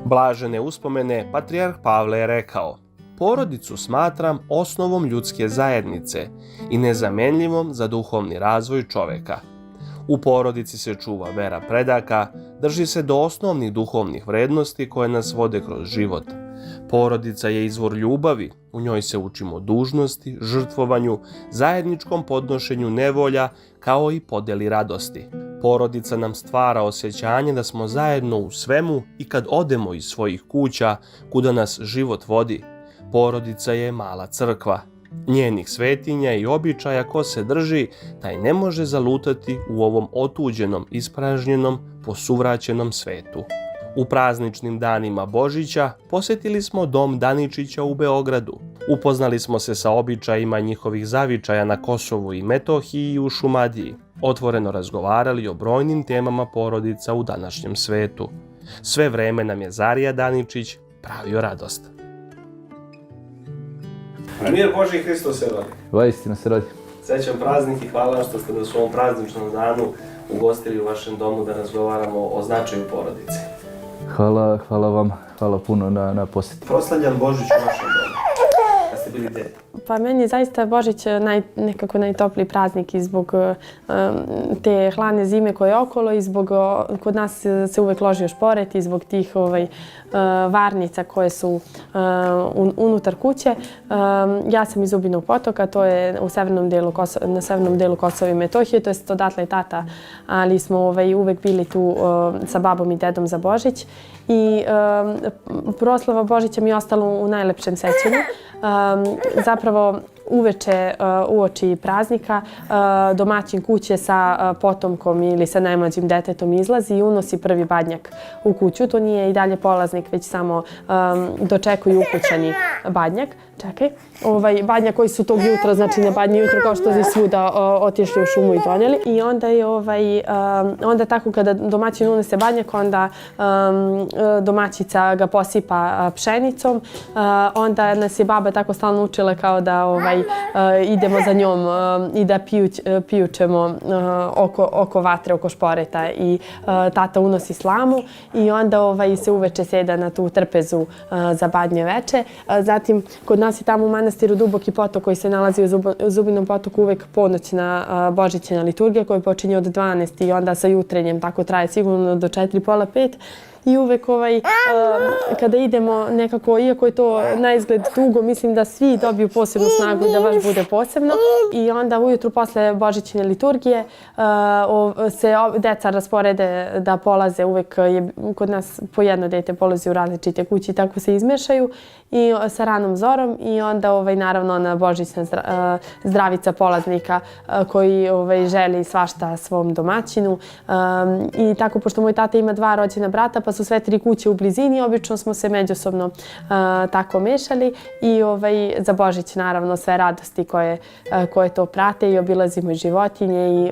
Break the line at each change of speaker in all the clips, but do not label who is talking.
Blažene uspomene patrijarh Pavle je rekao: porodicu smatram osnovom ljudske zajednice i nezamenljivom za duhovni razvoj čoveka. U porodici se čuva vera predaka, drži se do osnovnih duhovnih vrednosti koje nas vode kroz život. Porodica je izvor ljubavi, u njoj se učimo dužnosti, žrtvovanju, zajedničkom podnošenju nevolja, kao i podeli radosti. Porodica nam stvara osjećanje da smo zajedno u svemu i kad odemo iz svojih kuća, kuda nas život vodi. Porodica je mala crkva. Njenih svetinja i običaja ko se drži, taj ne može zalutati u ovom otuđenom, ispražnjenom, posuvraćenom svetu. U prazničnim danima Božića posjetili smo dom Daničića u Beogradu. Upoznali smo se sa običajima njihovih zavičaja na Kosovu i Metohiji i u Šumadiji. Otvoreno razgovarali o brojnim temama porodica u današnjem svetu. Sve vreme nam je Zarija Daničić pravio radost. Mir Božji, Hristos se rodi.
Vaistinu se rodi.
Srećan praznik i hvala vam što ste nas u ovom prazničnom danu ugostili u vašem domu da razgovaramo o značaju porodice.
Hvala vam, hvala puno na posjeti.
Proslavljan Božić u vašem domu. Da ste bili gde?
Pa meni je zaista Božić nekako najtopliji praznik i zbog te hladne zime koje je okolo i zbog kod nas se uvek loži šporet i zbog tih varnica koje su unutar kuće. Ja sam iz Zubinog Potoka, to je na severnom delu Kosova i Metohije, to je odatle i tata, ali smo uvek bili tu sa babom i dedom za Božić. I proslava Božića mi je ostala u najlepšem sećanju. Zapravo uveče uoči praznika domaćin kuće sa potomkom ili sa najmlađim detetom izlazi i unosi prvi badnjak u kuću. To nije i dalje polaznik, već samo dočekuju ukućani badnjak. Čekaj, badnjak koji su tog jutra, znači na badnje jutro kao što su svuda otišli u šumu i donijeli. I onda je onda tako kada domaćin unese badnjak, onda domaćica ga posipa pšenicom. Onda nas je baba tako stalno učila kao da idemo za njom i da pijučemo oko vatre, oko šporeta i tata unosi slamu i onda se uveče seda na tu trpezu za badnje veče. Zatim kod nas je tamo u manastiru Duboki Potok koji se nalazi u Zubinom Potoku uvek ponoćna božićna liturgija koja počinje od 12 i onda sa jutrenjem, tako traje sigurno do 4, pola 5. I uvek kada idemo nekako, iako je to na izgled dugo, mislim da svi dobiju posebnu snagu da baš bude posebno. I onda ujutru posle božićne liturgije se deca rasporede da polaze, uvek je kod nas po jedno dete polazi u različite kući, tako se izmešaju i sa ranom zorom i onda naravno ona božićna zdravica polaznika koji želi svašta svom domaćinu. I tako, pošto moj tata ima 2 rođena brata, pa su sve 3 kuće u blizini, obično smo se međusobno tako mešali i za Božić naravno sve radosti koje to prate i obilazimo i životinje i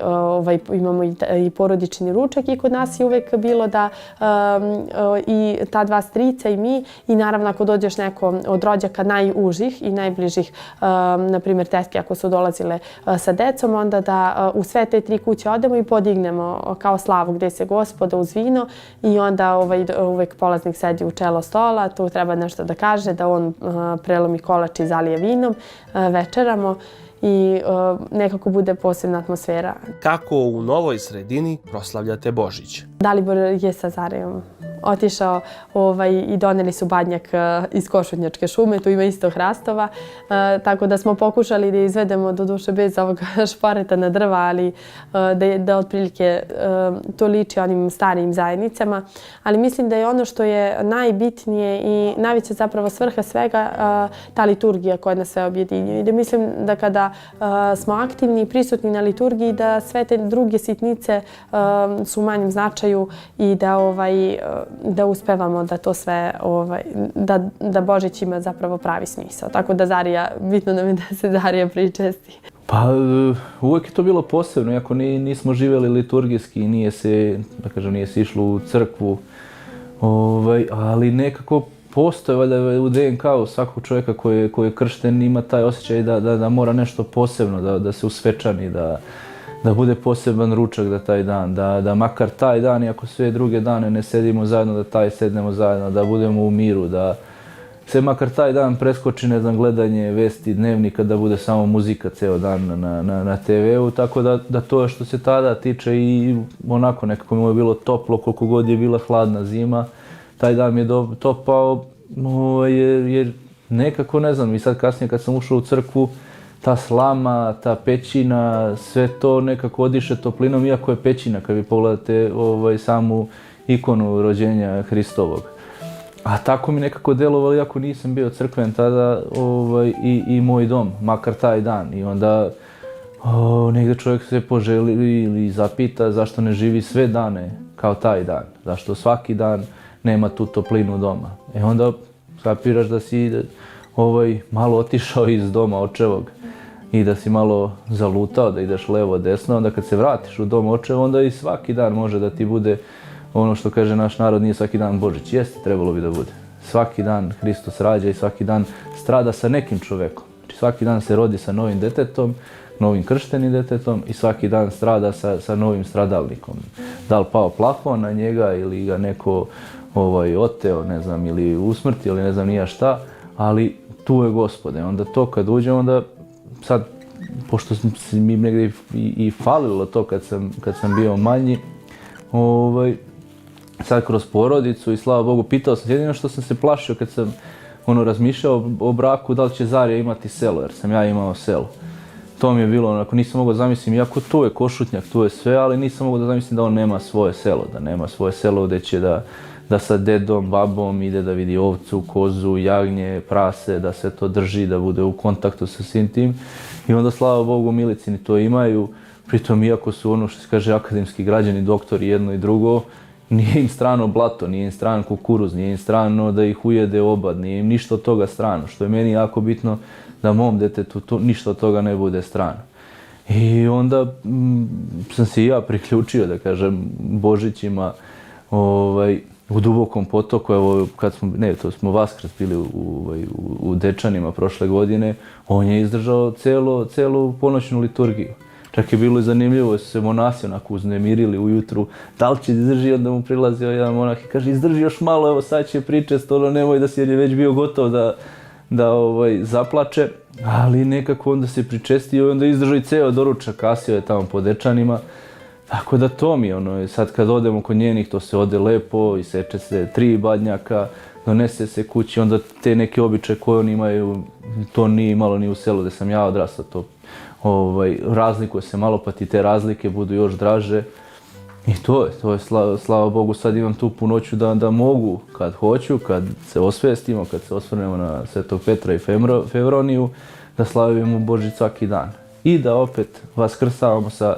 imamo i porodični ručak i kod nas je uvek bilo da i ta 2 strica i mi i naravno ako dođeš neko od rođaka najužih i najbližih, na primjer tetke ako su dolazile sa decom, onda da u sve te 3 kuće odemo i podignemo kao slavu gde se Gospoda uz vino i onda uvek polaznik sedi u čelo stola, tu treba nešto da kaže, da on prelomi kolač i zalije vinom, večeramo i nekako bude posebna atmosfera.
Kako u novoj sredini proslavljate Božić?
Dalibor je sa Zarijom otišao i doneli su badnjak iz Košutnjačke šume, tu ima isto hrastova, tako da smo pokušali da izvedemo, doduše bez ovog šporeta na drva, ali da otprilike to liči onim starijim zajednicama. Ali mislim da je ono što je najbitnije i najveća zapravo svrha svega ta liturgija koja nas sve objedinjuje. I da mislim da kada smo aktivni i prisutni na liturgiji, da sve te druge sitnice su u manjem značaju i da uspevamo da to sve, da Božić ima zapravo pravi smisao. Tako da Zarija, bitno nam je da se Zarija pričesti.
Pa uvek je to bilo posebno, iako nismo živjeli liturgijski, nije se išlo u crkvu, ali nekako postoje valjda u DNK-u svakog čovjeka koji je kršten ima taj osjećaj da mora nešto posebno, da se usvečani, da bude poseban ručak za taj dan, da makar taj dan, iako sve druge dane ne sedimo zajedno, da taj sednemo zajedno, da budemo u miru, da se makar taj dan preskoči, ne znam, gledanje vesti, dnevnika, da bude samo muzika ceo dan na TV-u, tako da to je što se tada tiče i onako nekako mi je bilo toplo, koliko god je bila hladna zima, taj dan mi je topao, jer nekako, ne znam, i sad kasnije kad sam ušao u crkvu, ta slama, ta pećina, sve to nekako odiše toplinom, iako je pećina, kad vi pogledate samu ikonu rođenja Hristovog. A tako mi nekako delovalo, iako nisam bio crkven tada, i moj dom, makar taj dan. I onda negde čovjek se poželi ili zapita zašto ne živi sve dane kao taj dan. Zašto svaki dan nema tu toplinu doma. Onda skapiraš da si malo otišao iz doma očevog i da si malo zalutao, da ideš levo, desno. Onda kad se vratiš u dom očeva, onda i svaki dan može da ti bude ono što kaže naš narod, nije svaki dan Božić. Jeste, trebalo bi da bude. Svaki dan Hristos rađa i svaki dan strada sa nekim čovekom. Znači svaki dan se rodi sa novim detetom, novim krštenim detetom i svaki dan strada sa novim stradalnikom. Da li pao plafon na njega ili ga neko oteo, ne znam, ili usmrtio ili ne znam nija šta, ali tu je Gospode. Onda to kad uđe, onda sad, pošto mi negdje i falilo to kad sam bio manji, sad kroz porodicu i slava Bogu, pitao sam, jedino što sam se plašio kad sam razmišljao o braku, da li će Zarija imati selo, jer sam ja imao selo. To mi je bilo onako, nisam mogao zamisliti, iako tu je Košutnjak, tu je sve, ali nisam mogao da zamislim da on nema svoje selo, da nema svoje selo gdje će da sa dedom, babom ide da vidi ovcu, kozu, jagnje, prase, da sve to drži, da bude u kontaktu sa svim tim. I onda, slava Bogu, Milicini to imaju, pritom iako su ono što se kaže akademski građani, doktori jedno i drugo, nije im strano blato, nije im stran kukuruz, nije im strano da ih ujede obad, nije im ništa od toga strano, što je meni jako bitno da mom detetu ništa od toga ne bude strano. I onda sam se i ja priključio, da kažem, Božićima u Dubokom potoku, evo kad smo Vaskrs bili u Dečanima prošle godine, on je izdržao celu ponoćnu liturgiju. Čak je bilo i zanimljivo, su se monasi onako uznemirili ujutru, da li će izdrži, onda mu prilazio jedan monah i kaže izdrži još malo, evo sad će pričest, nemoj da si, jer je već bio gotov da zaplače, ali nekako onda se pričestio i onda izdržao i ceo doručak, kasio je tamo po Dečanima. Tako da to mi je sad kad odemo kod njenih, to se ode lepo, iseče se 3 badnjaka, donese se kući, onda te neke običaje koje oni imaju, to nije imalo ni u selu gde sam ja odrastao, to razlikuje se malo pa ti te razlike budu još draže. I to je slava Bogu, sad imam tu punoću da mogu kad hoću, kad se osvestimo, kad se osvrnemo na Svetog Petra i Fevroniju, da slavimo Božić svaki dan. I da opet vaskrsavamo sa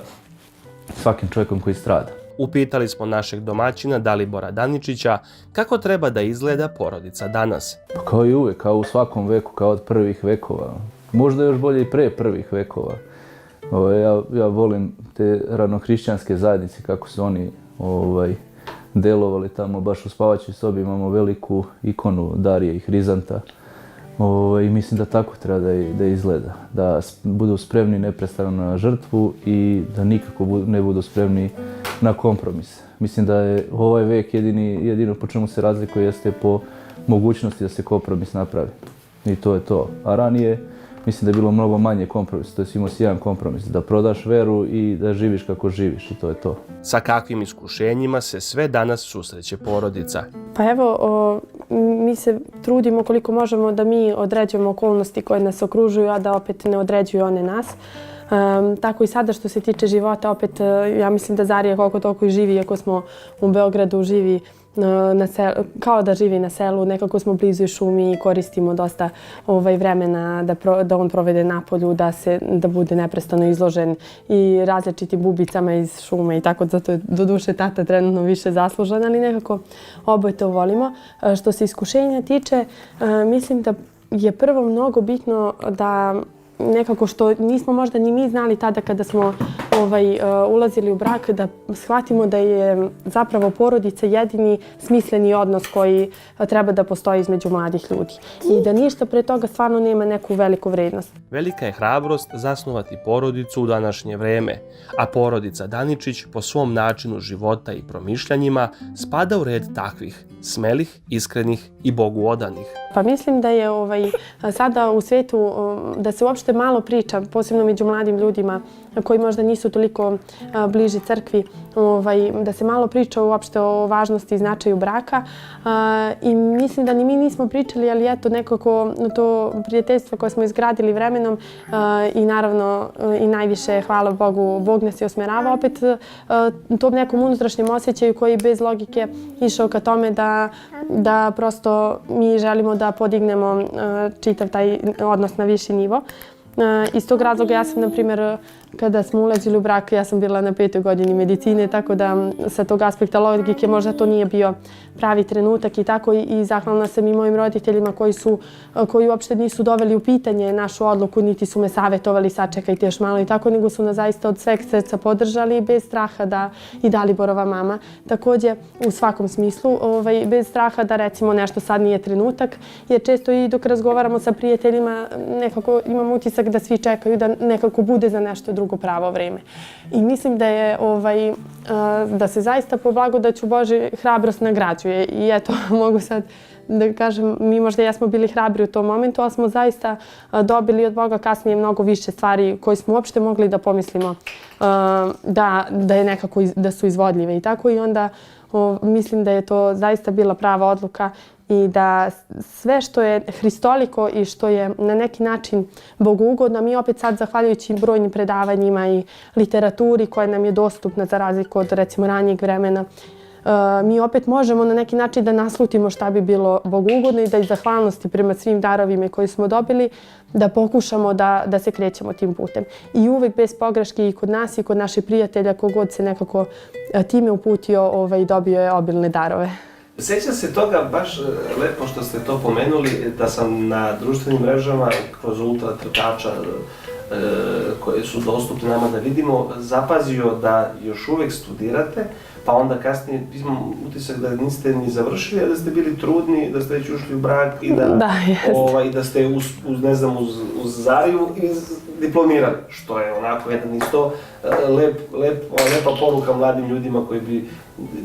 svakim čovjekom koji strada.
Upitali smo našeg domaćina Dalibora Daničića kako treba da izgleda porodica danas.
Pa kao i uvek, kao u svakom veku, kao od prvih vekova. Možda još bolje i pre prvih vekova. Ja volim te ranohrišćanske zajednice, kako su oni delovali tamo. Baš u spavaćoj sobi imamo veliku ikonu Darije i Hrizanta. I mislim da tako treba da izgleda. Da budu spremni neprestano na žrtvu i da nikako ne budu spremni na kompromis. Mislim da je ovaj vek jedino po čemu se razlikuje jeste po mogućnosti da se kompromis napravi. I to je to. A ranije mislim da je bilo mnogo manje kompromisa, to je imao si jedan kompromis, da prodaš veru i da živiš kako živiš i to je to.
Sa kakvim iskušenjima se sve danas susreće porodica?
Pa evo, mi se trudimo koliko možemo da mi određujemo okolnosti koje nas okružuju, a da opet ne određuju one nas. Tako i sada što se tiče života, opet ja mislim da Zarija koliko toliko i živi, iako smo u Beogradu, živi kao da živi na selu, nekako smo blizu i šumi i koristimo dosta vremena da on provede napolju, da bude neprestano izložen i različitim bubicama iz šume i tako, zato je doduše tata trenutno više zaslužan, ali nekako oboje to volimo. Što se iskušenja tiče, mislim da je prvo mnogo bitno da nekako što nismo možda ni mi znali tada kada smo ulazili u brak, da shvatimo da je zapravo porodica jedini smisleni odnos koji treba da postoji između mladih ljudi i da ništa pre toga stvarno nema neku veliku vrednost.
Velika je hrabrost zasnovati porodicu u današnje vreme, a porodica Daničić po svom načinu života i promišljanjima spada u red takvih, smelih, iskrenih i Bogu odanih.
Pa mislim da je sada u svetu da se uopšte malo priča, posebno među mladim ljudima koji možda nisu toliko bliži crkvi, da se malo priča uopšte o važnosti i značaju braka. I mislim da ni mi nismo pričali, ali eto nekako to prijateljstvo koje smo izgradili vremenom i naravno i najviše, hvala Bogu, Bog nas je usmeravao opet tom nekom unutrašnjem osjećaju koji bez logike išao ka tome da prosto mi želimo da podignemo čitav taj odnos na viši nivo. Iz tog razloga ja sam, na primjer, kada smo ulazili u brak, ja sam bila na 5. godini medicine, tako da sa tog aspekta logike možda to nije bio pravi trenutak i tako i zahvalna sam i mojim roditeljima koji uopšte nisu doveli u pitanje našu odluku, niti su me savjetovali sačekajte još malo i tako, nego su nas zaista od sveg srca podržali bez straha da i Daliborova mama. Također u svakom smislu, bez straha da recimo nešto sad nije trenutak, jer često i dok razgovaramo sa prijateljima nekako imam utisak da svi čekaju da nekako bude za nešto drugo pravo vreme. I mislim da je da se zaista po blagodaću Bože hrabrost nagrađuje i eto mogu sad da kažem, mi možda jesmo bili hrabri u tom momentu, ali smo zaista dobili od Boga kasnije mnogo više stvari koje smo uopšte mogli da pomislimo da je nekako da su izvodljive i tako i onda mislim da je to zaista bila prava odluka i da sve što je hristoliko i što je na neki način bogougodno, mi opet sad zahvaljujući brojnim predavanjima i literaturi koja nam je dostupna za razliku od recimo ranijeg vremena, mi opet možemo na neki način da naslutimo šta bi bilo bogougodno i da iz zahvalnosti prema svim darovima koje smo dobili, da pokušamo da se krećemo tim putem. I uvek bez pogreške i kod nas i kod naših prijatelja, kogod se nekako time uputio, dobio je obilne darove.
Sjećam se toga baš lepo što ste to pomenuli, da sam na društvenim mrežama kroz ultra trkača koje su dostupne nama da vidimo, zapazio da još uvek studirate, pa onda kasnije imam utisak da niste ni završili, a da ste bili trudni, da ste već ušli u brak i da ste uz Zariju diplomirali, što je onako jedan isto lepa poruka mladim ljudima koji bi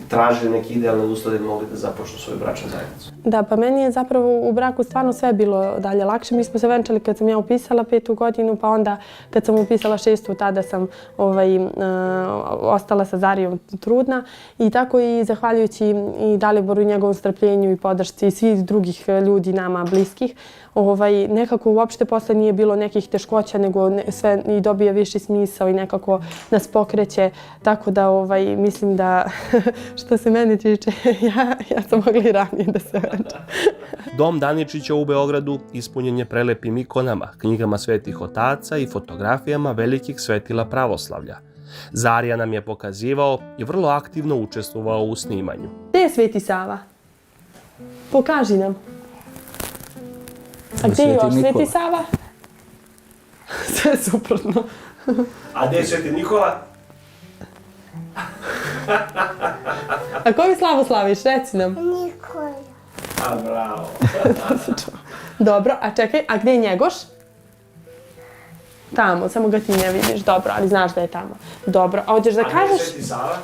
tražili neke idealne uslove da mogli da započnu svoju bračnu zajednicu.
Da, pa meni je zapravo u braku stvarno sve bilo dalje lakše. Mi smo se venčali kad sam ja upisala 5. godinu, pa onda kad sam upisala 6. tada sam ostala sa Zarijom trudna i tako i zahvaljujući i Daliboru i njegovom strpljenju i podršci i svih drugih ljudi nama bliskih, nekako uopšte posle nije bilo nekih teškoća, nego sve i dobije viši smisao i nekako nas pokreće, tako da mislim da što se mene tiče, ja sam mogla i ranije da se venčam.
Dom Daničića u Beogradu ispunjen je prelepim ikonama, knjigama svetih otaca i fotografijama velikih svetila pravoslavlja. Zarija nam je pokazivao i vrlo aktivno učestvovao u snimanju.
Gde je Sveti Sava? Pokaži nam. A gdje je još Sveti Sava? Sve suprotno.
A gdje je Sveti Nikola?
A koju slavu slaviš? Reci nam.
Nikola.
A, bravo.
Dobro, a čekaj, a gdje je Njegoš? Tamo, samo ga ti ne vidiš. Dobro, ali znaš da je tamo. Dobro, a hoćeš da kažeš?
A gdje je Sveti Sava?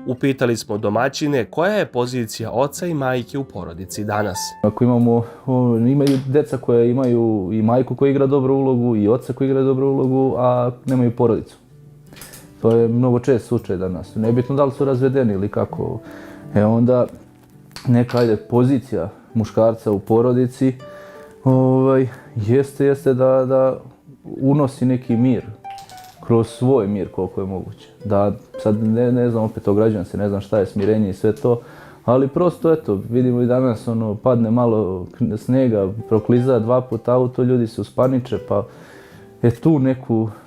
Upitali smo domaćine koja je pozicija oca i majke u porodici danas.
Ako imaju deca koja imaju i majku koja igra dobru ulogu i oca koji igra dobru ulogu, a nemaju porodicu. To je mnogo čest slučaj danas. Nebitno da li su razvedeni ili kako. Onda neka pozicija muškarca u porodici jeste da unosi neki mir kroz svoj mir koliko je moguće. Da sad ne znam, opet ograđujem se, ne znam šta je smirenje i sve to, ali prosto eto, vidimo i danas padne malo snega, prokliza 2 puta auto, ljudi se uspaniče, pa je tu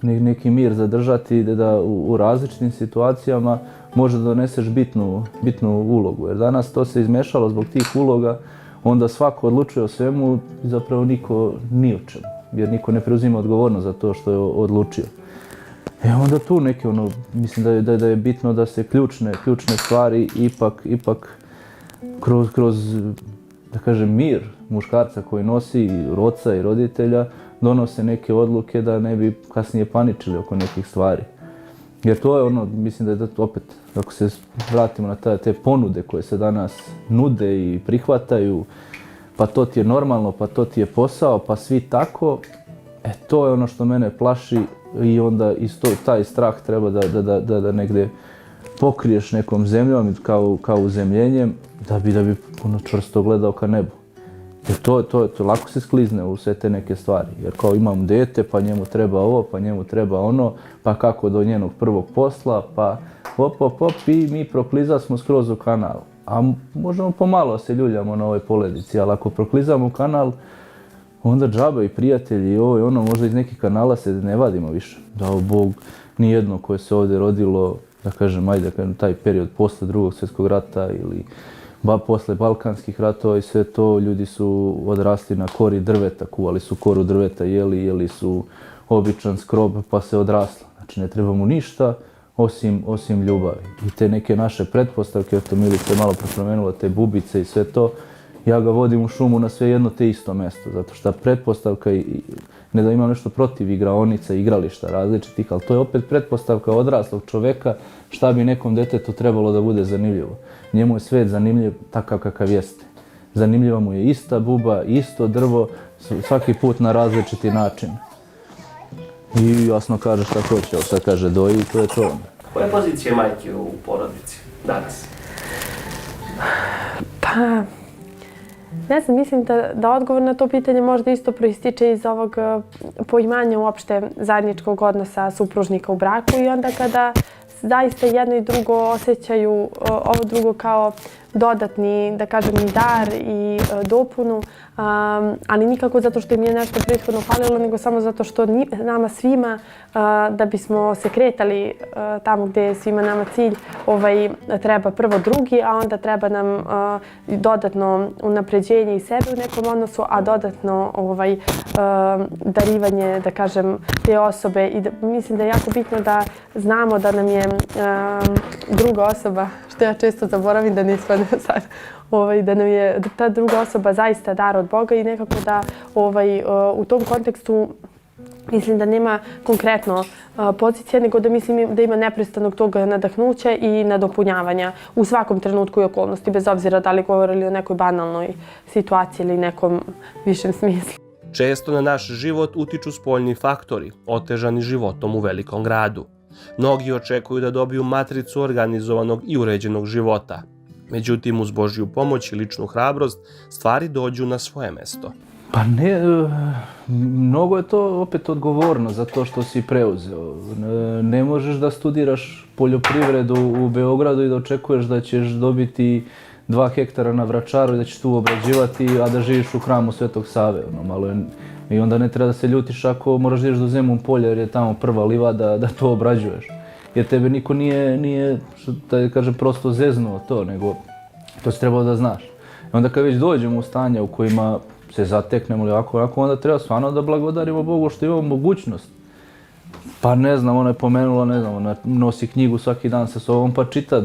neki mir zadržati da u različitim situacijama može da doneseš bitnu ulogu. Jer danas to se izmešalo zbog tih uloga, onda svako odlučuje o svemu i zapravo niko ni o čemu. jer niko ne preuzima odgovornost za to što je odlučio. Onda tu neke, mislim da je bitno da se ključne stvari ipak kroz, da kažem, mir muškarca koji nosi, oca i roditelja, donose neke odluke da ne bi kasnije paničili oko nekih stvari. Jer to je mislim da je opet, ako se vratimo na te ponude koje se danas nude i prihvataju, pa to ti je normalno, pa to ti je posao, pa svi tako, to je ono što mene plaši i onda taj strah treba da negdje pokriješ nekom zemljom kao uzemljenjem da bi čvrsto gledao ka nebu. Jer to lako se sklizne u sve te neke stvari. Jer kao imam dete, pa njemu treba ovo, pa njemu treba ono, pa kako do njenog prvog posla, pa hop i mi proklizali smo skroz u kanal. A možemo pomalo se ljuljamo na ovoj poledici, ali ako proklizamo kanal, onda džaba i prijatelji i ovo i ono, možda iz nekih kanala se ne vadimo više. Dao Bog, nijedno koje se ovdje rodilo, da kažem, taj period posle Drugog svjetskog rata ili posle Balkanskih ratova i sve to, ljudi su odrasli na kori drveta, kuvali su koru drveta, jeli su običan skrob pa se odraslo. Znači ne treba mu ništa osim ljubavi. I te neke naše pretpostavke, eto Milica je malo promenula te bubice i sve to, ja ga vodim u šumu na sve jedno te isto mesto, zato što pretpostavka, ne da imam nešto protiv igraonica, igrališta različitih, ali to je opet pretpostavka odraslog čoveka šta bi nekom detetu trebalo da bude zanimljivo. Njemu je svet zanimljiv takav kakav jeste. Zanimljiva mu je ista buba, isto drvo, svaki put na različiti način. I jasno kaže šta hoće, sad kaže doji i to je to.
Koja je pozicija majke u porodici danas?
Pa, ne znam, mislim da odgovor na to pitanje možda isto proističe iz ovog poimanja uopšte zajedničkog odnosa supružnika u braku i onda kada zaista jedno i drugo osjećaju ovo drugo kao dodatni, da kažem, i dar i dopunu, ali nikako zato što im je nešto prethodno falilo, nego samo zato što nama svima, da bismo se kretali tamo gdje je svima nama cilj, treba prvo drugi, a onda treba nam dodatno unapređenje i sebe u nekom odnosu, a dodatno darivanje, da kažem, te osobe. I mislim da je jako bitno da znamo da nam je druga osoba, što ja često zaboravim da ne ispadne sad, da nam je ta druga osoba zaista dar od Boga i nekako da u tom kontekstu mislim da nema konkretno pozicija, nego da mislim da ima neprestanog tog nadahnuća i nadopunjavanja u svakom trenutku i okolnosti, bez obzira da li govorili o nekoj banalnoj situaciji ili nekom višem smislu.
Često na naš život utiču spoljni faktori, otežani životom u velikom gradu. Mnogi očekuju da dobiju matricu organizovanog i uređenog života. Međutim, uz Božju pomoć i ličnu hrabrost, stvari dođu na svoje mesto.
Pa ne, mnogo je to opet odgovorno za to što si preuzeo. Ne možeš da studiraš poljoprivredu u Beogradu i da očekuješ da ćeš dobiti 2 hektara na Vračaru i da ćeš tu obrađivati, a da živiš u hramu Svetog Save. I onda ne treba da se ljutiš ako moraš da ideš do Zemun polja jer je tamo prva livada da to obrađuješ. Jer tebe niko nije da kažem, prosto zeznuo to, nego to si trebao da znaš. I onda kad već dođemo u stanja u kojima se zateknemo ili ovako, onda treba stvarno da blagodarimo Bogu što imamo mogućnost. Pa ne znam, ona je pomenula, ona nosi knjigu svaki dan sa sobom pa čita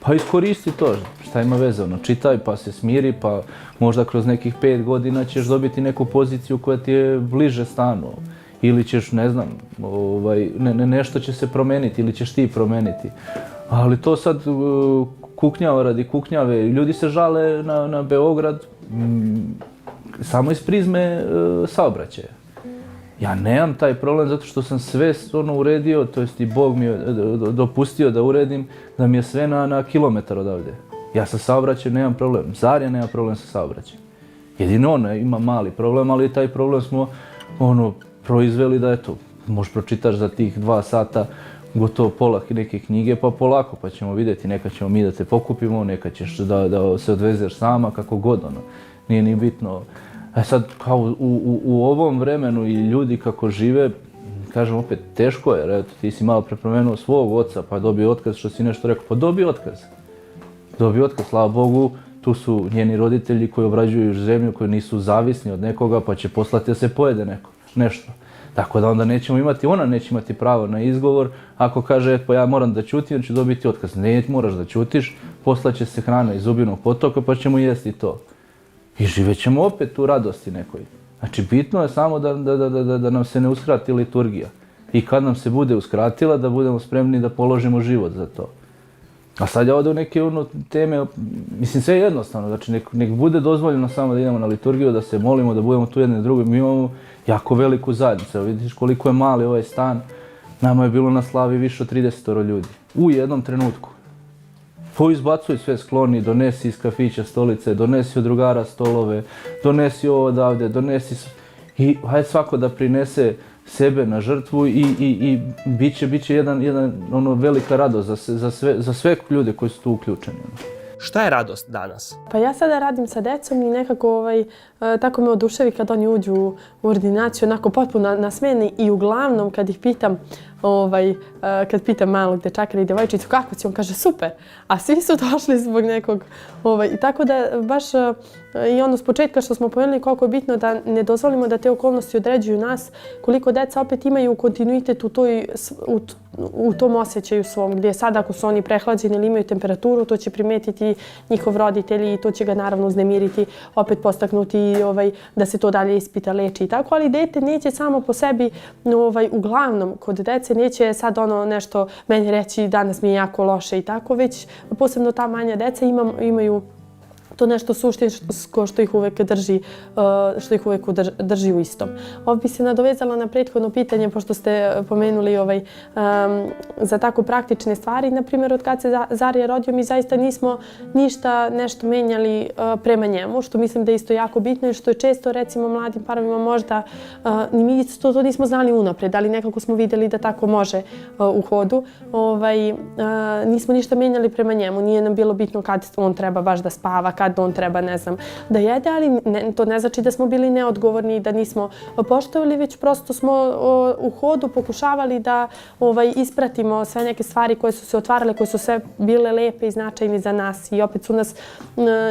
pa iskoristi to, šta ima veze, čitaj pa se smiri, pa možda kroz nekih 5 godina ćeš dobiti neku poziciju koja ti je bliže stanu. Ili ćeš, ne znam, nešto će se promeniti ili ćeš ti promeniti. Ali to sad kuknjava radi kuknjave. Ljudi se žale na Beograd samo iz prizme saobraćaja. Ja nemam taj problem zato što sam sve uredio, to jest i Bog mi je dopustio da uredim, da mi je sve na kilometar odavde. Ja sa saobraćajem nemam problem, Zarja nema problem sa saobraćajem. Jedino ona ima mali problem, ali taj problem smo proizveli da eto, možeš pročitaš za tih 2 sata gotovo pola neke knjige, pa polako, pa ćemo vidjeti, neka ćemo mi da te pokupimo, neka ćeš da se odvezeš sama, kako god, nije ni bitno. Sad, kao u ovom vremenu i ljudi kako žive, kažem opet, teško je, jer eto, ti si malo prepomenuo svog oca, pa dobio otkaz, što si nešto rekao, pa dobio otkaz. Dobio otkaz, slava Bogu, tu su njeni roditelji koji obrađuju zemlju, koji nisu zavisni od nekoga, pa će poslati da se pojede neko. nešto. Tako da onda ona neće imati pravo na izgovor. Ako kaže, pa ja moram da ćutim, on će dobiti otkaz. Ne, moraš da ćutiš, poslaće se hrana iz Zubinog potoka pa ćemo jesti to. I živet ćemo opet u radosti nekoj. Znači, bitno je samo da nam se ne uskrati liturgija. I kad nam se bude uskratila, da budemo spremni da položimo život za to. A sad ja ovdje u neke teme, mislim sve je jednostavno, znači nek bude dozvoljeno samo da idemo na liturgiju, da se molimo, da budemo tu jedni drugi. Mi imamo jako veliku zajednicu, vidiš koliko je mali ovaj stan, nama je bilo na slavi više od 30 ljudi, u jednom trenutku. Izbacuj sve skloni, donesi iz kafića stolice, donesi od drugara stolove, donesi ovo odavde, donesi... I hajde svako da prinese sebe na žrtvu i bit će jedan velika radost za sve ljude koji su tu uključeni.
Šta je radost danas?
Pa ja sada radim sa decom i nekako tako me oduševi kad oni uđu u ordinaciju, onako potpuno nasmejeni i uglavnom kad ih pitam, kad pitam malog dečaka ili djevojčicu kako si, on kaže super, a svi su došli zbog nekog. I tako da baš i ono s početka što smo pomenuli koliko je bitno da ne dozvolimo da te okolnosti određuju nas, koliko deca opet imaju kontinuitet u tom osjećaju svom, gdje sad ako su oni prehlađeni ili imaju temperaturu, to će primetiti njihov roditelj i to će ga naravno uznemiriti, opet postaknuti da se to dalje ispita, leči i tako, ali dete neće samo po sebi, uglavnom kod dece neće sad nešto meni reći danas mi je jako loše i tako, već posebno ta manja deca imaju to nešto suštinsko što ih uvek drži u istom. Ovo bi se nadovezala na prethodno pitanje, pošto ste pomenuli za tako praktične stvari. Naprimjer, od kad se Zarija rodio, mi zaista nismo ništa nešto menjali prema njemu, što mislim da je isto jako bitno i što je često, recimo, mladim parovima možda, ni mi to nismo znali unapred, ali nekako smo vidjeli da tako može u hodu. Nismo ništa menjali prema njemu, nije nam bilo bitno kad on treba baš da spava, kad on treba, ne znam, da jede, ali to ne znači da smo bili neodgovorni i da nismo poštovali, već prosto smo u hodu pokušavali da ispratimo sve neke stvari koje su se otvarale, koje su sve bile lepe i značajne za nas i opet su nas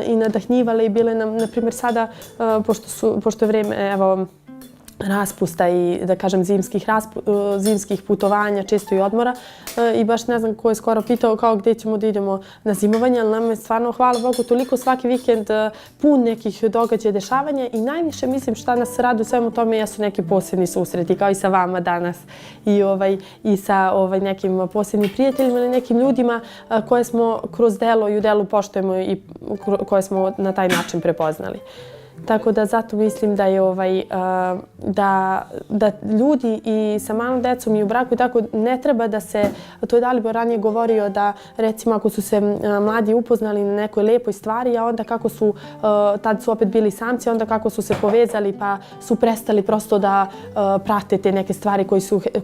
i nadahnjivale i bile nam, na primjer, sada, pošto je vrijeme, evo, raspusta i, da kažem, zimskih putovanja, često i odmora. I baš ne znam ko je skoro pitao kao gdje ćemo da idemo na zimovanje, ali nam je stvarno, hvala Bogu, toliko svaki vikend pun nekih događaja, dešavanja i najviše mislim šta nas radi u svemu tome jesu neki posebni susreti, kao i sa vama danas i sa nekim posebnim prijateljima ili nekim ljudima koje smo kroz delo i u delu poštujemo i koje smo na taj način prepoznali. Tako da zato mislim da je da ljudi i sa malom decom i u braku i tako ne treba da se, to je Dalibor ranije govorio da recimo ako su se mladi upoznali na nekoj lepoj stvari, a onda kako su, tad su opet bili samci, onda kako su se povezali pa su prestali prosto da prate te neke stvari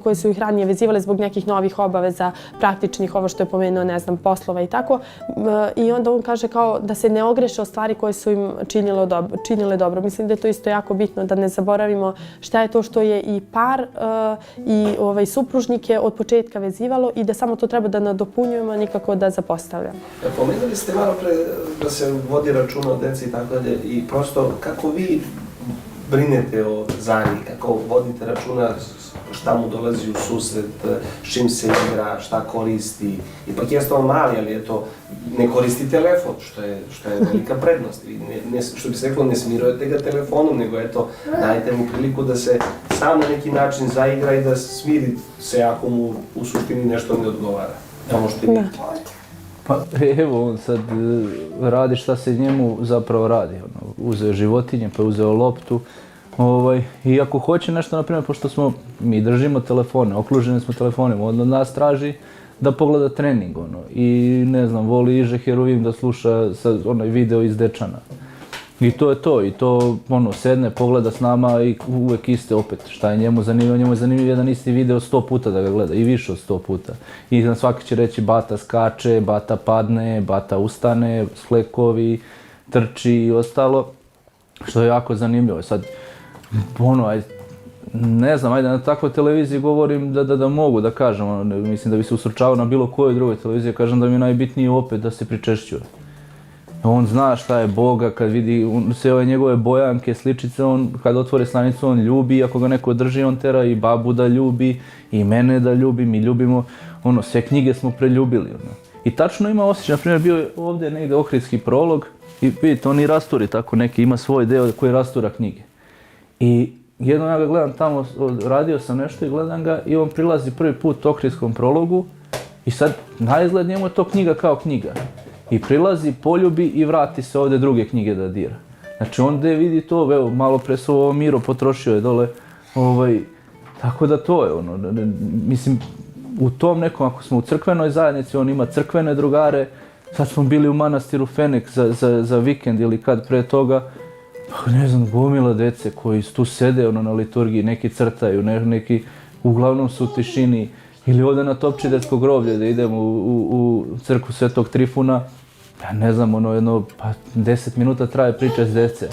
koje su ih ranije vezivale zbog nekih novih obaveza, praktičnih, ovo što je pomenuo, ne znam, poslova i tako. I onda on kaže kao da se ne ogreše o stvari koje su im činile dobro. Mislim da je to isto jako bitno, da ne zaboravimo šta je to što je i par i supružnike od početka vezivalo i da samo to treba da nadopunjujemo, nikako da zapostavljamo.
Pomenuli ste malo pre da se vodi računa o deci i tako dalje i prosto kako vi brinete o Zari, kako vodite računa šta mu dolazi u susret, s čim se igra, šta koristi. Ipak jeste on mali, ali ne koristi telefon, što je velika prednost. Što bi se reklo, ne smirujete ga telefonom, nego dajte mu priliku da se sam na neki način zaigra i da smiri se ako mu u suštini nešto ne odgovara. Ono što je
Pa evo, on sad radi šta se njemu zapravo radi. Uzeo životinje, pa uzeo loptu. I ako hoće nešto, na primjer, pošto mi držimo telefone, okruženi smo telefonima, on od nas traži da pogleda trening, i ne znam, voli Iže Heruvim da sluša onaj video iz Dečana. I to je to, i to sedne, pogleda s nama i uvek iste opet. Šta je njemu zanimljivo? Njemu je zanimljivo jedan isti video 100 puta da ga gleda, i više od 100 puta. I na svaki će reći bata skače, bata padne, bata ustane, sklekovi, trči i ostalo, što je jako zanimljivo. Sad, ne znam, ajde na takvoj televiziji govorim da mogu da kažem, mislim da bi se usručavao na bilo kojoj drugoj televiziji, kažem da mi je najbitnije opet da se pričešćuje. On zna šta je Boga, kad vidi sve ove njegove bojanke, sličice, on kad otvori slanicu on ljubi, ako ga neko drži on tera i babu da ljubi, i mene da ljubi, mi ljubimo, sve knjige smo preljubili. I tačno ima osjećaj, na primjer bio je ovdje negdje Ohridski prolog i vidite, on i rasturi tako neki, ima svoj deo koji rastura knjige. I jednom ja ga gledam tamo, radio sam nešto i gledam ga i on prilazi prvi put Ohridskom prologu i sad na izgled njemu je to knjiga kao knjiga. I prilazi, poljubi i vrati se ovdje druge knjige da dira. Znači on gdje vidi to, evo malo pre su ovo Miro potrošio je dole, tako da to je mislim, u tom nekom, ako smo u crkvenoj zajednici, on ima crkvene drugare, sad smo bili u manastiru Fenek za vikend ili kad pre toga, pa ne znam, gomila dece koji tu sede na liturgiji, neki crtaju, neki uglavnom su u tišini, ili ovdje na Topčidersko groblje da idemo u crkvu Svetog Trifuna, ja ne znam, jedno 10 minuta traje priča s dece.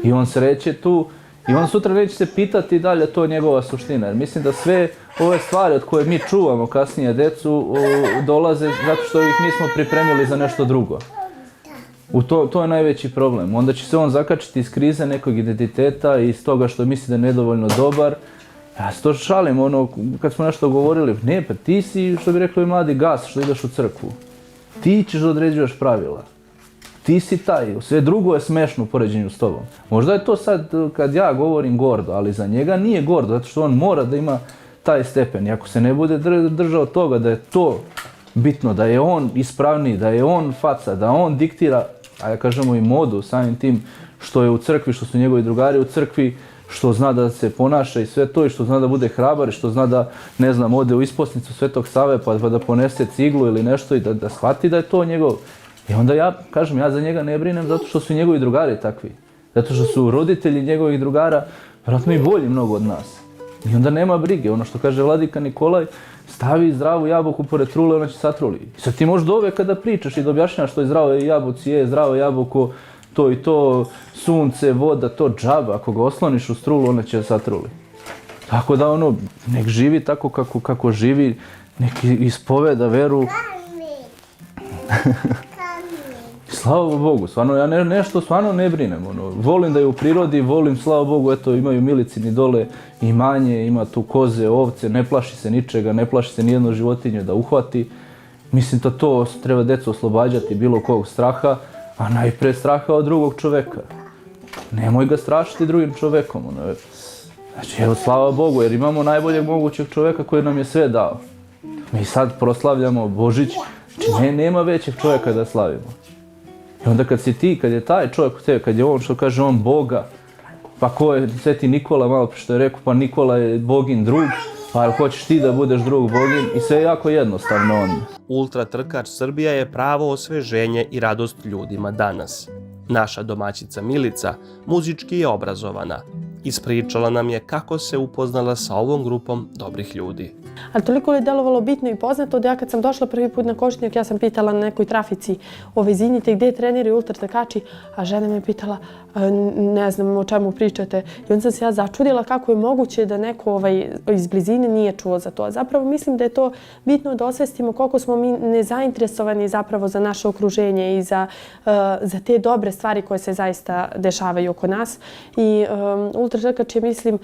I on sreće tu i on sutra neće se pitati da li je to njegova suština. Jer mislim da sve ove stvari od koje mi čuvamo kasnije decu dolaze zato što ih nismo pripremili za nešto drugo. To je najveći problem. Onda će se on zakačiti iz krize nekog identiteta i iz toga što misli da je nedovoljno dobar. Ja se to šalim, kad smo nešto govorili, ne, pa ti si, što bi rekli mladi, gas što ideš u crkvu. Ti ćeš da određuješ pravila. Ti si taj, sve drugo je smešno u poređenju s tobom. Možda je to sad, kad ja govorim, gordo, ali za njega nije gordo, zato što on mora da ima taj stepen. I ako se ne bude držao toga da je to bitno, da je on ispravniji, da je on faca, da on diktira, a ja kažemo i modu, samim tim što je u crkvi, što su njegovi drugari u crkvi, što zna da se ponaša i sve to i što zna da bude hrabar i što zna da, ne znam, ode u isposnicu Svetog Save pa da ponese ciglu ili nešto i da shvati da je to njegov. I onda ja za njega ne brinem zato što su njegovi drugari takvi. Zato što su roditelji njegovih drugara vjerojatno i bolji mnogo od nas. I onda nema brige. Ono što kaže vladika Nikolaj, stavi zdravu jabuku pored trule, ona će satruli. I sad ti možeš doveka da pričaš i da objašnjaš što je zdravo jabuci, je zdravo jabuko, to i to, sunce, voda, to džaba. Ako ga osloniš u strulu, ona će satruli. Tako da nek živi tako kako živi, nek ispoveda veru. Slava Bogu, stvarno ja nešto stvarno ne brinem, volim da je u prirodi, volim, slava Bogu, eto imaju milicini dole imanje, ima tu koze, ovce, ne plaši se ničega, ne plaši se nijedno životinje da uhvati. Mislim da to treba decu oslobađati bilo kog straha, a najpre straha od drugog čoveka. Nemoj ga strašiti drugim čovekom. Znači, evo, slava Bogu, jer imamo najboljeg mogućeg čoveka koji nam je sve dao. Mi sad proslavljamo Božić, znači nema većeg čoveka da slavimo. I onda kad si ti, kad je taj čovjek u tebi, kad je on, što kaže on, Boga, pa ko je Sveti Nikola, malo što je rekao, pa Nikola je Bogin drug, pa hoćeš ti da budeš drug Bogin i sve je jako jednostavno on.
Ultra trkač Srbija je pravo osveženje i radost ljudima danas. Naša domaćica Milica muzički je obrazovana. Ispričala nam je kako se upoznala sa ovom grupom dobrih ljudi.
Ali toliko je delovalo bitno i poznato da ja kad sam došla prvi put na Košutnjak, ja sam pitala na nekoj trafici, izvinite, gdje treniraju ultratrkači, a žena me pitala, ne znam o čemu pričate. I onda sam se ja začudila kako je moguće da neko iz blizine nije čuo za to. Zapravo mislim da je to bitno da osvestimo koliko smo mi nezainteresovani zapravo za naše okruženje i za te dobre stvari koje se zaista dešavaju oko nas. I ultratrkač je, mislim,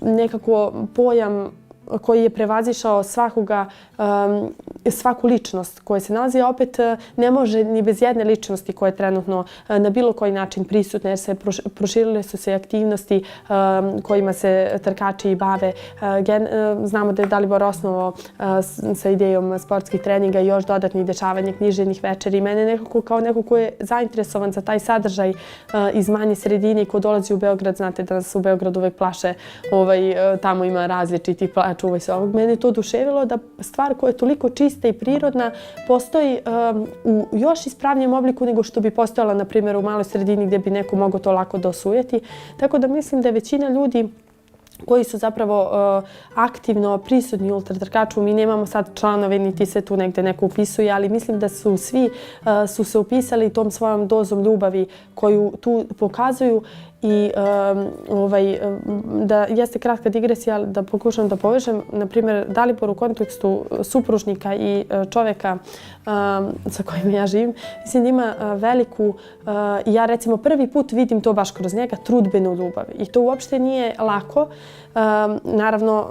nekako pojam koji je prevazišao svaku ličnost koja se nalazi, a opet ne može ni bez jedne ličnosti koja je trenutno na bilo koji način prisutna, jer se proširile su se aktivnosti kojima se trkači bave. Znamo da je Dalibor osnovao sa idejom sportskih treninga i još dodatnih dešavanja, književnih večeri. Mene nekako kao neko ko je zainteresovan za taj sadržaj iz manje sredine i ko dolazi u Beograd, znate da nas u Beogradu uvek plaše, tamo ima različiti plač, čuvaj se ovog. Mene je to oduševilo da stvar koja je toliko čista i prirodna postoji u još ispravnijem obliku nego što bi postojala, na primjer, u maloj sredini gdje bi neko mogao to lako da osujeti. Tako da mislim da je većina ljudi koji su zapravo aktivno prisutni u ultratrkaču. Mi nemamo sad članove, niti se tu negde neko upisuje, ali mislim da su svi su se upisali tom svojom dozom ljubavi koju tu pokazuju i da jeste kratka digresija, da pokušam da povežem, na primjer, Dalibor u kontekstu supružnika i čoveka sa kojim ja živim, mislim da ima veliku, ja recimo prvi put vidim to baš kroz njega, trudbenu ljubav. I to uopšte nije lako. Naravno,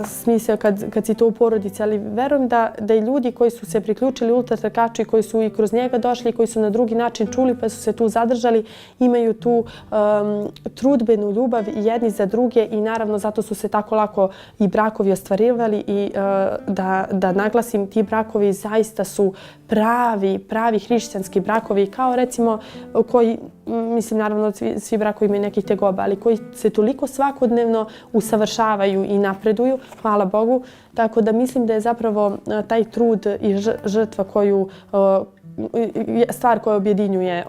smisao kad si to u porodici, ali verujem da i ljudi koji su se priključili ultratrkači, koji su i kroz njega došli, koji su na drugi način čuli pa su se tu zadržali, imaju tu trudbenu ljubav jedni za druge i naravno zato su se tako lako i brakovi ostvarivali i da naglasim, ti brakovi zaista su pravi hrišćanski brakovi, kao recimo koji, mislim naravno svi brakovi imaju nekih tegoba, ali koji se toliko svakodnevno usavršavaju i napreduju, hvala Bogu. Tako da mislim da je zapravo taj trud i žrtva stvar koja objedinjuje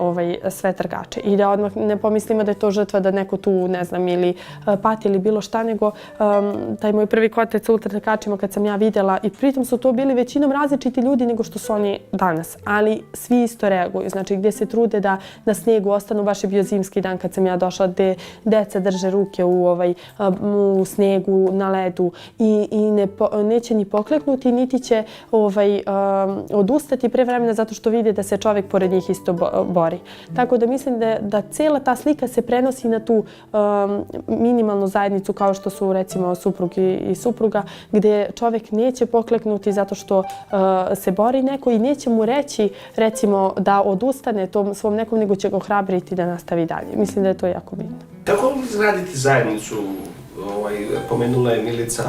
sve trkače. I da odmah ne pomislimo da je to žrtva da neko tu, ne znam, ili pati ili bilo šta, nego taj moj prvi kontakt sa ultratrkačima kad sam ja vidjela, i pritom su to bili većinom različiti ljudi nego što su oni danas, ali svi isto reaguju. Znači gdje se trude da na snijegu ostanu, baš je bio zimski dan kad sam ja došla, gdje deca drže ruke u snijegu, na ledu i neće ni pokleknuti, niti će odustati pre vremena zato što vide da se čovjek pored njih isto bori. Tako da mislim da cijela ta slika se prenosi na tu minimalnu zajednicu kao što su recimo suprug i supruga, gdje čovjek neće pokleknuti zato što se bori neko i neće mu reći recimo da odustane tom svom nekom, nego će ga ohrabriti da nastavi dalje. Mislim da je to jako bitno.
Kako izgraditi zajednicu? Pomenula je Milica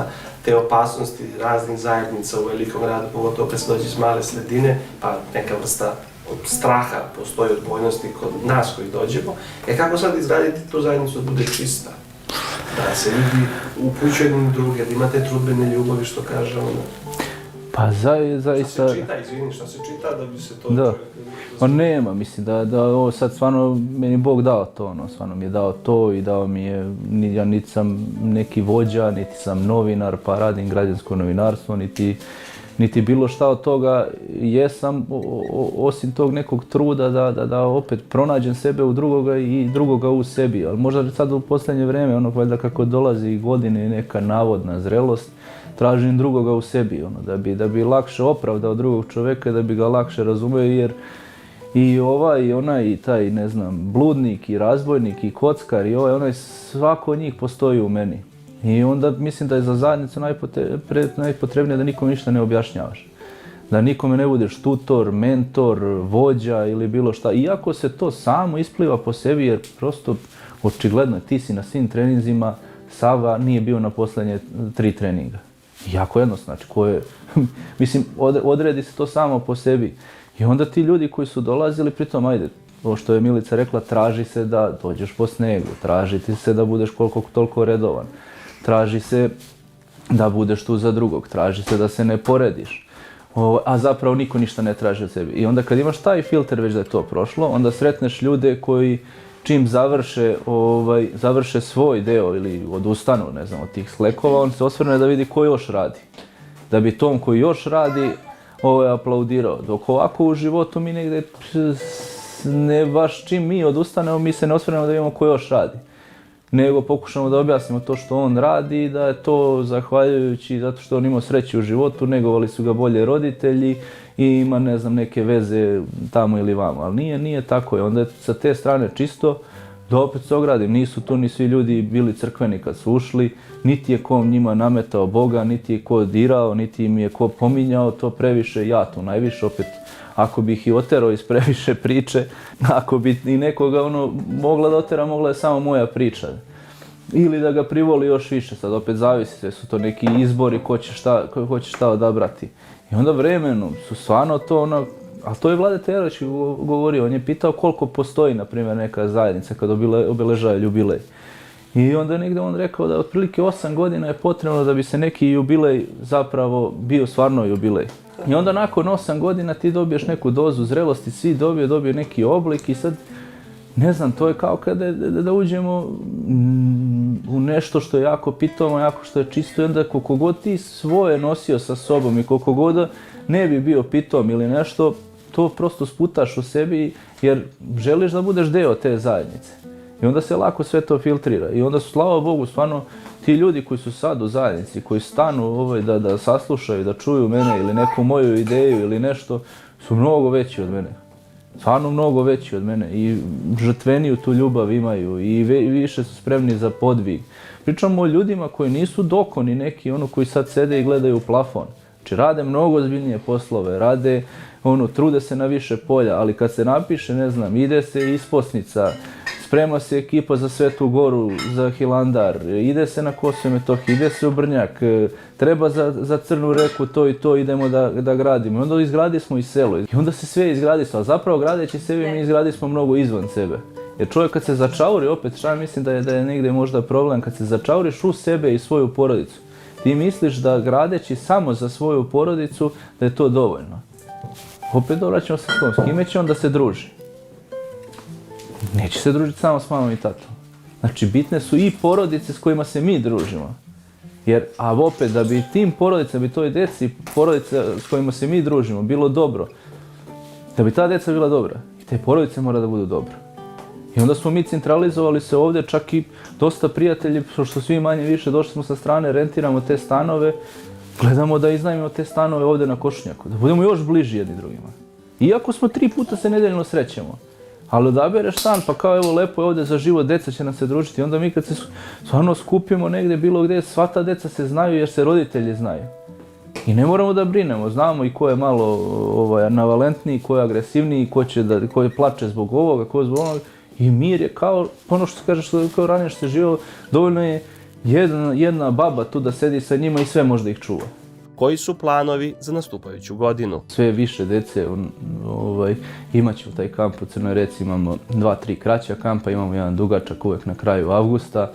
te opasnosti raznih zajednica u velikom gradu, pogotovo kad se dođe iz male sredine, pa neka vrsta straha postoji, odbojnosti kod nas koji dođemo. Kako sad izgraditi tu zajednicu da bude čista? Da se ljudi upućuju jedni druge, da imate trudbene ljubavi, što kaže ona.
Pa zaista...
Šta se čita, izvini, šta se čita da bi se to...
Da. Pa nema, mislim da ovo sad stvarno meni Bog dao to, stvarno mi je dao to i dao mi je, ja niti sam neki vođa, niti sam novinar pa radim građansko novinarstvo, niti bilo šta od toga jesam, osim tog nekog truda da opet pronađem sebe u drugoga i drugoga u sebi. Ali možda sad u posljednje vrijeme, valjda kako dolazi godine neka navodna zrelost, tražim drugoga u sebi, da bi lakše opravdao drugog čovjeka, da bi ga lakše razumio, jer i ovaj i onaj i taj, ne znam, bludnik i razbojnik i kockar i onaj, svako od njih postoji u meni. I onda mislim da je za zajednicu najpotrebnije da nikome ništa ne objašnjavaš. Da nikome ne budeš tutor, mentor, vođa ili bilo šta. Iako se to samo ispliva po sebi, jer prosto očigledno ti si na svim treninzima, Sava nije bio na posljednje 3 treninga. Jako jednostavno, znači mislim, odredi se to samo po sebi. I onda ti ljudi koji su dolazili, pritom, ajde, ovo što je Milica rekla, traži se da dođeš po snegu, traži ti se da budeš koliko toliko redovan, traži se da budeš tu za drugog, traži se da se ne porediš, a zapravo niko ništa ne traži od sebi. I onda kad imaš taj filter već da je to prošlo, onda sretneš ljude koji čim završe svoj deo ili odustanu, ne znam, od tih slekova, on se osvrne da vidi ko još radi. Da bi tom koji još radi aplaudirao. Dok ovako u životu mi negdje ne baš čim mi odustanemo, mi se ne osvrnemo da vidimo ko još radi. Nego pokušamo da objasnimo to što on radi, da je to zahvaljujući zato što on imao sreće u životu, negovali su ga bolje roditelji i ima, ne znam, neke veze tamo ili vamo. Ali nije tako. I onda je sa te strane čisto da opet se ogradim. Nisu tu ni svi ljudi bili crkveni kad su ušli, niti je ko njima nametao Boga, niti je ko dirao, niti im je ko pominjao to previše, ja tu najviše opet. Ako bih i oterao iz previše priče, ako bi i nekoga mogla da otera, mogla je samo moja priča. Ili da ga privoli još više, sad opet zavisi, sve su to neki izbori ko će šta odabrati. I onda vremenom su stvarno to ali to je Vlade Terović govorio, on je pitao koliko postoji, na primjer, neka zajednica kad obeležava jubilej. I onda je negdje on rekao da otprilike 8 godina je potrebno da bi se neki jubilej zapravo bio stvarno jubilej. I onda nakon 8 godina ti dobiješ neku dozu zrelosti, svi dobije neki oblik i sad, ne znam, to je kao kada da uđemo, u nešto što je jako pitomo, jako što je čisto i onda koliko god ti svoje nosio sa sobom i koliko god ne bi bio pitom ili nešto, to prosto sputaš u sebi jer želiš da budeš deo te zajednice. I onda se lako sve to filtrira. I onda su, slava Bogu, stvarno ti ljudi koji su sad u zajednici, koji stanu da saslušaju, da čuju mene ili neku moju ideju ili nešto, su mnogo veći od mene. Stvarno mnogo veći od mene i žrtveniju tu ljubav imaju i više su spremni za podvig. Pričamo o ljudima koji nisu dokoni neki, koji sad sede i gledaju u plafon. Znači rade mnogo ozbiljnije poslove, rade, trude se na više polja, ali kad se napiše, ne znam, ide se isposnica, sprema se ekipa za Svetu Goru, za Hilandar, ide se na Kosovo i Metohiju, ide se u Brnjak, treba za Crnu reku to i to, idemo da gradimo. I onda izgradi smo i selo. I onda se sve izgradi, ali zapravo gradeći sebe mi izgradi smo mnogo izvan sebe. Jer čovjek kad se začauri, opet šta mislim da je negdje možda problem, kad se začauriš u sebe i svoju porodicu, ti misliš da gradeći samo za svoju porodicu da je to dovoljno. Opet vraćamo se s tom, s kime će on da se druži? Neće se družiti samo s mamom i tatom. Znači, bitne su i porodice s kojima se mi družimo. Jer, a opet, da bi tim porodicama, da bi toj djeci porodice s kojima se mi družimo bilo dobro, da bi ta djeca bila dobra, i te porodice mora da budu dobre. I onda smo mi centralizovali se ovdje, čak i dosta prijatelji, što svi manje više došli smo sa strane, rentiramo te stanove, gledamo da iznajmimo te stanove ovdje na Košnjaku, da budemo još bliži jedni drugima. Iako smo 3 puta se nedeljno srećemo. Ali odabereš stan, pa kao evo lepo je ovdje za život, deca će nam se družiti. Onda mi kad se stvarno skupimo negdje, bilo gdje, sva ta deca se znaju jer se roditelji znaju. I ne moramo da brinemo, znamo i ko je malo navalentniji, ko je agresivniji, ko je plače zbog ovoga, ko je zbog onoga. I mir je kao, ono što se kaže, kao ranije što se živio, dovoljno je jedna baba tu da sedi sa njima i sve može da ih čuva.
Koji su planovi za nastupajuću godinu?
Sve više dece imat ćemo taj kamp u Crnoj Reci, imamo 2-3 kraća kampa, imamo jedan dugačak uvek na kraju avgusta.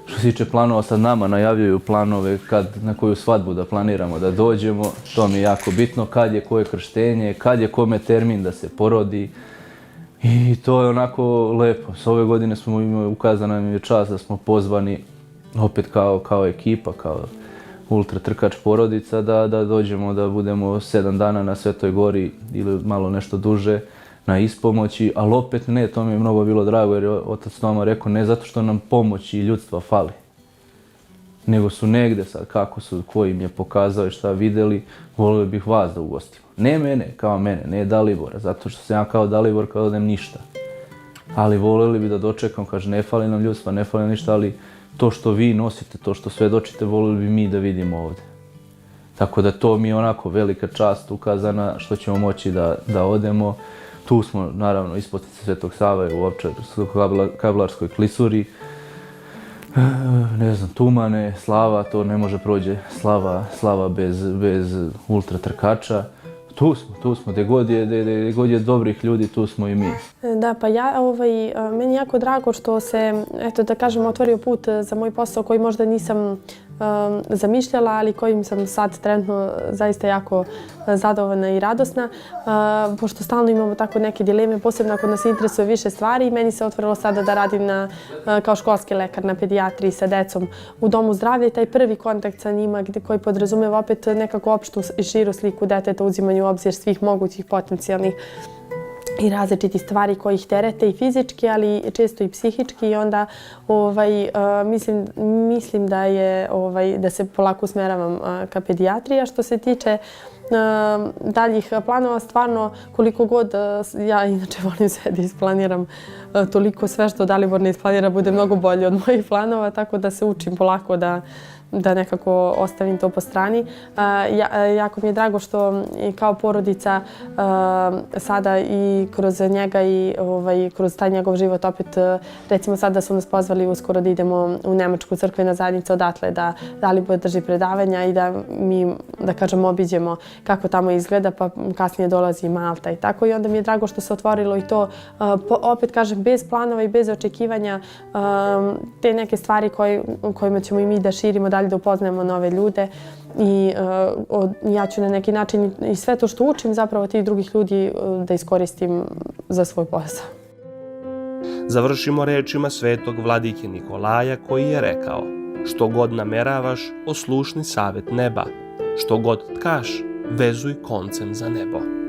Što se tiče planova, sad nama najavljuju planove na koju svadbu da planiramo da dođemo, to mi je jako bitno, kad je koje krštenje, kad je kome termin da se porodi. I to je onako lepo. S ove godine smo ukazana nam je čast da smo pozvani opet kao ekipa, kao ultra trkač porodica, da dođemo da budemo 7 dana na Svetoj Gori ili malo nešto duže na ispomoći, ali opet ne, to mi je mnogo bilo drago jer je otac Toma rekao ne zato što nam pomoći i ljudstva fali, nego su negde sad kako su, ko im je pokazao i šta videli, volio bih vas da ugostimo. Ne mene, kao mene, ne Dalibora, zato što sam ja kao Dalibor kao da nem ništa. Ali voljeli bi da dočekam, kaže ne fali nam ljudstva, ne fali nam ništa, ali to što vi nosite, to što svedočite, voljeli bi mi da vidimo ovdje. Tako da to mi je onako velika čast ukazana što ćemo moći da odemo. Tu smo, naravno, isposnice Svetog Save u Ovčar-Kablarskoj klisuri. Ne znam, Tumane, Slava, to ne može prođe Slava bez ultra trkača. Tu smo, gdje god je dobrih ljudi, tu smo i mi.
Da, pa meni je jako drago što se, eto da kažem, otvorio put za moj posao koji možda nisam zamišljala, ali kojim sam sad trenutno zaista jako zadovoljna i radosna, pošto stalno imamo tako neke dileme, posebno ako nas interesuje više stvari. Meni se otvorilo sada da radim kao školski lekar na pedijatriji sa decom u domu zdravlja i taj prvi kontakt sa njima koji podrazumeva opet nekako opštu i širu sliku deteta, uzimanju u obzir svih mogućih potencijalnih i različitih stvari koji ih terete i fizički, ali često i psihički i onda mislim da se polako usmeravam ka pedijatriji. A što se tiče daljih planova, stvarno koliko god ja inače volim sve da isplaniram, toliko sve što Dalibor ne isplanira bude mnogo bolje od mojih planova, tako da se učim polako da nekako ostavim to po strani. Jako mi je drago što i kao porodica sada i kroz njega i kroz taj njegov život opet, recimo sada su nas pozvali uskoro da idemo u Nemačku crkvena zajednica odatle, da Dalibor drži predavanja i da mi, da kažem, obiđemo kako tamo izgleda, pa kasnije dolazi Malta i tako. I onda mi je drago što se otvorilo i to, opet kažem, bez planova i bez očekivanja, te neke stvari kojima ćemo i mi da širimo dalje, da upoznajemo nove ljude i ja ću na neki način i sve to što učim zapravo tih drugih ljudi da iskoristim za svoj posao.
Završimo rečima svetog vladike Nikolaja koji je rekao: što god nameravaš, oslušni savjet neba, što god tkaš, vezuj koncem za nebo.